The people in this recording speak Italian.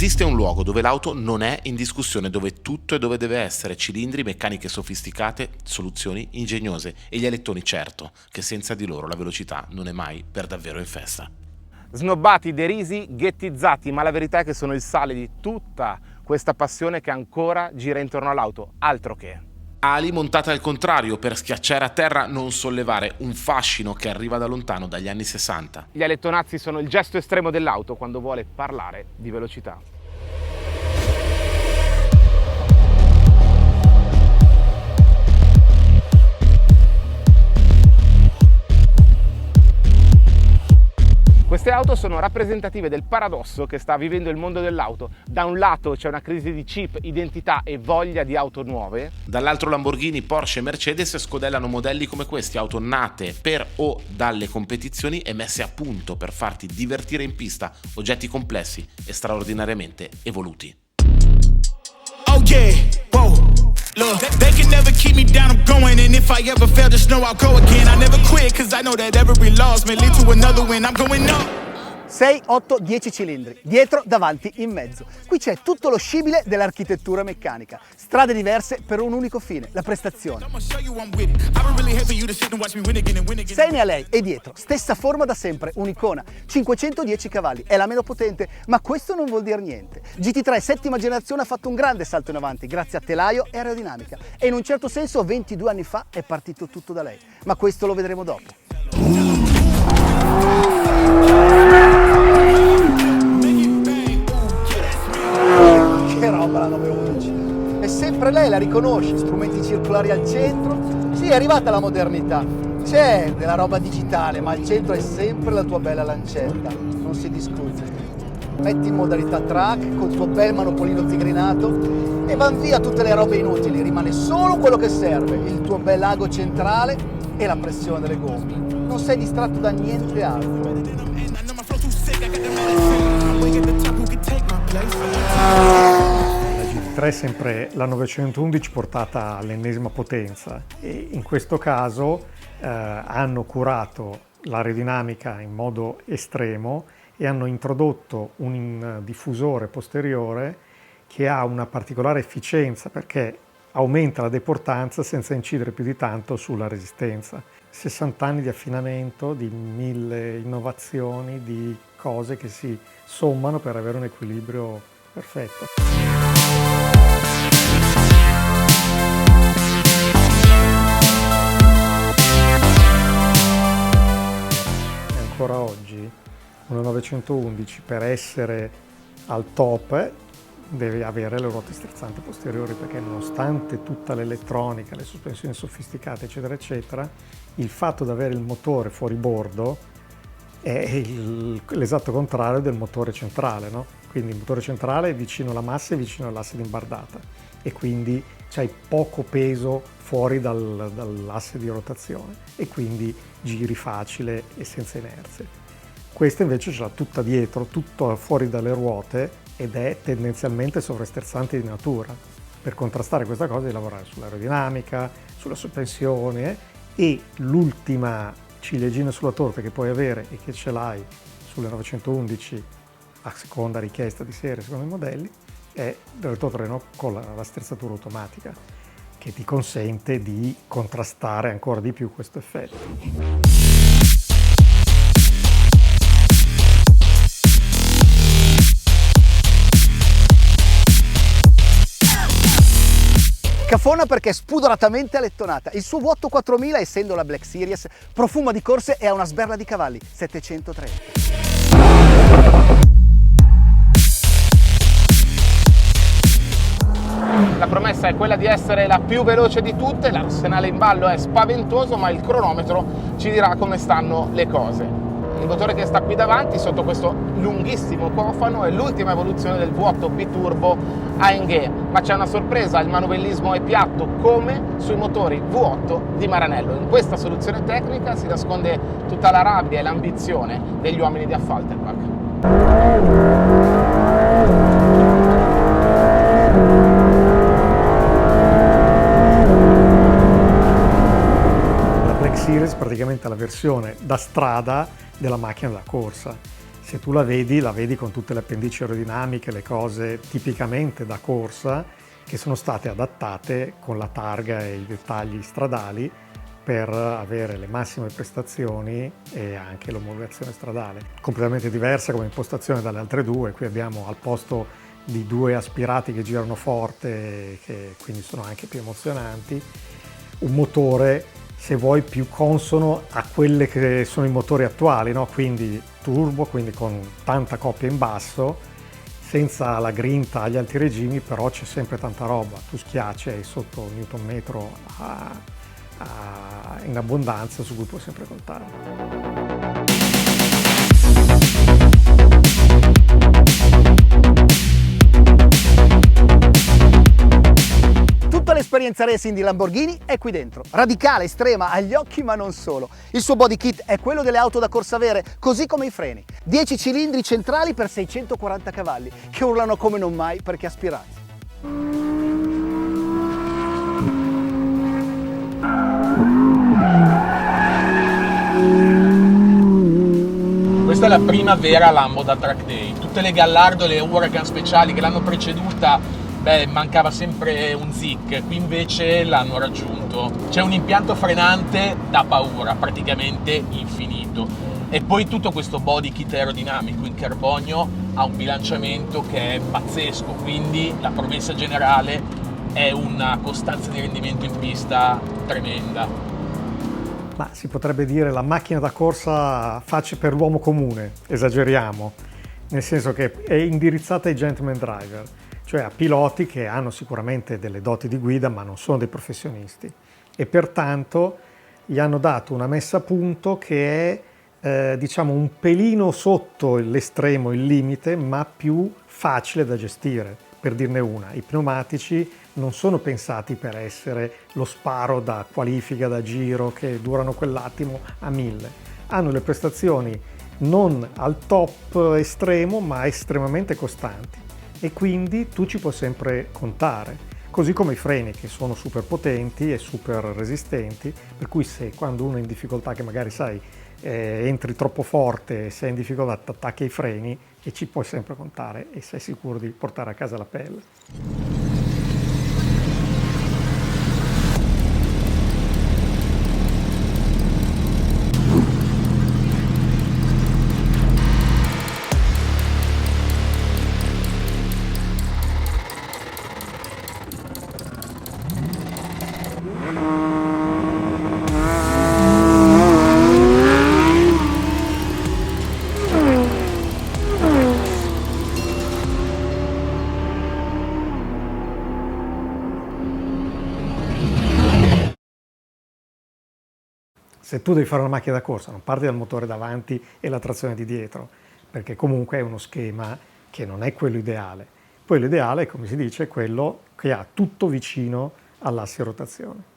Esiste un luogo dove l'auto non è in discussione, dove tutto è dove deve essere: cilindri, meccaniche sofisticate, soluzioni ingegnose e gli alettoni, certo, che senza di loro la velocità non è mai per davvero in festa. Snobbati, derisi, ghettizzati, ma la verità è che sono il sale di tutta questa passione che ancora gira intorno all'auto, altro che. Ali montate al contrario per schiacciare a terra, non sollevare, un fascino che arriva da lontano, dagli anni 60. Gli alettonazzi sono il gesto estremo dell'auto quando vuole parlare di velocità. Queste auto sono rappresentative del paradosso che sta vivendo il mondo dell'auto. Da un lato c'è una crisi di chip, identità e voglia di auto nuove. Dall'altro Lamborghini, Porsche e Mercedes scodellano modelli come questi, auto nate per o dalle competizioni e messe a punto per farti divertire in pista, oggetti complessi e straordinariamente evoluti. Oh yeah, whoa. Look, they can never keep me down, I'm going. And if I ever fail, just know I'll go again. I never quit, cause I know that every loss may lead to another win. I'm going up. 6, 8, 10 cilindri, dietro, davanti, in mezzo. Qui c'è tutto lo scibile dell'architettura meccanica. Strade diverse per un unico fine, la prestazione. Sei ne ha lei e dietro, stessa forma da sempre, un'icona. 510 cavalli, è la meno potente, ma questo non vuol dire niente. GT3 settima generazione ha fatto un grande salto in avanti grazie a telaio e aerodinamica. E in un certo senso 22 anni fa è partito tutto da lei. Ma questo lo vedremo dopo. Che roba la 911! E sempre lei la riconosci, strumenti circolari al centro. Sì, è arrivata la modernità. C'è della roba digitale, ma al centro è sempre la tua bella lancetta. Non si discute. Metti in modalità track col tuo bel monopolino zigrinato e van via tutte le robe inutili. Rimane solo quello che serve, il tuo bel lago centrale e la pressione delle gomme. Non sei distratto da niente altro. La GT3 è sempre la 911 portata all'ennesima potenza e in questo caso hanno curato l'aerodinamica in modo estremo e hanno introdotto un diffusore posteriore che ha una particolare efficienza perché aumenta la deportanza senza incidere più di tanto sulla resistenza. 60 anni di affinamento, di 1000 innovazioni, di cose che si sommano per avere un equilibrio perfetto. E ancora oggi una 911 per essere al top deve avere le ruote sterzanti posteriori perché nonostante tutta l'elettronica, le sospensioni sofisticate eccetera eccetera, il fatto di avere il motore fuori bordo è l'esatto contrario del motore centrale, no? Quindi il motore centrale è vicino alla massa e vicino all'asse di imbardata e quindi c'hai poco peso fuori dall'asse di rotazione e quindi giri facile e senza inerzie. Questa invece ce l'ha tutta dietro, tutto fuori dalle ruote ed è tendenzialmente sovrasterzante di natura. Per contrastare questa cosa devi lavorare sull'aerodinamica, sulla sospensione e l'ultima ciliegina sulla torta che puoi avere e che ce l'hai sulle 911 a seconda richiesta di serie, secondo i modelli, è il retrotreno con la sterzatura automatica che ti consente di contrastare ancora di più questo effetto. Cafona perché è spudoratamente alettonata. Il suo V8 4000, essendo la Black Series, profuma di corse e ha una sberla di cavalli, 730. La promessa è quella di essere la più veloce di tutte, l'arsenale in ballo è spaventoso, ma il cronometro ci dirà come stanno le cose. Il motore che sta qui davanti, sotto questo lunghissimo cofano, è l'ultima evoluzione del V8 biturbo AMG, ma c'è una sorpresa, il manovellismo è piatto come sui motori V8 di Maranello. In questa soluzione tecnica si nasconde tutta la rabbia e l'ambizione degli uomini di Affalterbach. La Black Series praticamente è la versione da strada della macchina da corsa. se tu la vedi con tutte le appendici aerodinamiche, le cose tipicamente da corsa, che sono state adattate con la targa e i dettagli stradali per avere le massime prestazioni e anche l'omologazione stradale. Completamente diversa come impostazione dalle altre due. Qui abbiamo, al posto di due aspirati che girano forte, che quindi sono anche più emozionanti, un motore, se vuoi, più consono a quelle che sono i motori attuali, no? Quindi turbo, quindi con tanta coppia in basso, senza la grinta agli alti regimi, però c'è sempre tanta roba. Tu schiacci, hai sotto Newton metro in abbondanza su cui puoi sempre contare. Tutta l'esperienza racing di Lamborghini è qui dentro, radicale, estrema, agli occhi ma non solo. Il suo body kit è quello delle auto da corsa vere, così come i freni. 10 cilindri centrali per 640 cavalli, che urlano come non mai perché aspirati. Questa è la prima vera Lambo da track day. Tutte le Gallardo, le Huracan speciali che l'hanno preceduta, mancava sempre un Zic, qui invece l'hanno raggiunto. C'è un impianto frenante da paura, praticamente infinito. E poi tutto questo body kit aerodinamico in carbonio ha un bilanciamento che è pazzesco, quindi la promessa generale è una costanza di rendimento in pista tremenda. Ma si potrebbe dire la macchina da corsa faccia per l'uomo comune, esageriamo, nel senso che è indirizzata ai gentleman driver, cioè a piloti che hanno sicuramente delle doti di guida ma non sono dei professionisti, e pertanto gli hanno dato una messa a punto che è diciamo un pelino sotto l'estremo, il limite, ma più facile da gestire. Per dirne una, i pneumatici non sono pensati per essere lo sparo da qualifica, da giro, che durano quell'attimo a 1000. Hanno le prestazioni non al top estremo, ma estremamente costanti. E quindi tu ci puoi sempre contare. Così come i freni, che sono super potenti e super resistenti, per cui se quando uno è in difficoltà, che magari sai, entri troppo forte, sei in difficoltà, ti attacchi ai freni e ci puoi sempre contare e sei sicuro di portare a casa la pelle. Se tu devi fare una macchina da corsa, non parti dal motore davanti e la trazione di dietro, perché comunque è uno schema che non è quello ideale. Poi l'ideale, come si dice, è quello che ha tutto vicino all'asse a rotazione.